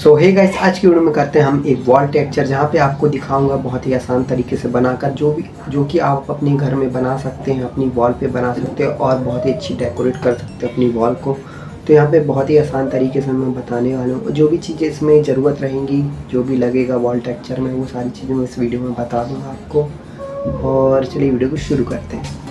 सो hey guys, आज की video में करते हैं हम एक वॉल टेक्सचर, जहाँ पे आपको दिखाऊंगा बहुत ही आसान तरीके से बनाकर जो कि आप अपने घर में बना सकते हैं, अपनी वॉल पे बना सकते हैं और बहुत ही अच्छी डेकोरेट कर सकते हैं अपनी वॉल को। तो यहाँ पे बहुत ही आसान तरीके से मैं बताने वाला हूँ। जो भी चीज़ें इसमें ज़रूरत रहेंगी, जो भी लगेगा वॉल टेक्सचर में, वो सारी चीज़ें मैं इस वीडियो में बता दूँगा आपको। और चलिए वीडियो को शुरू करते हैं।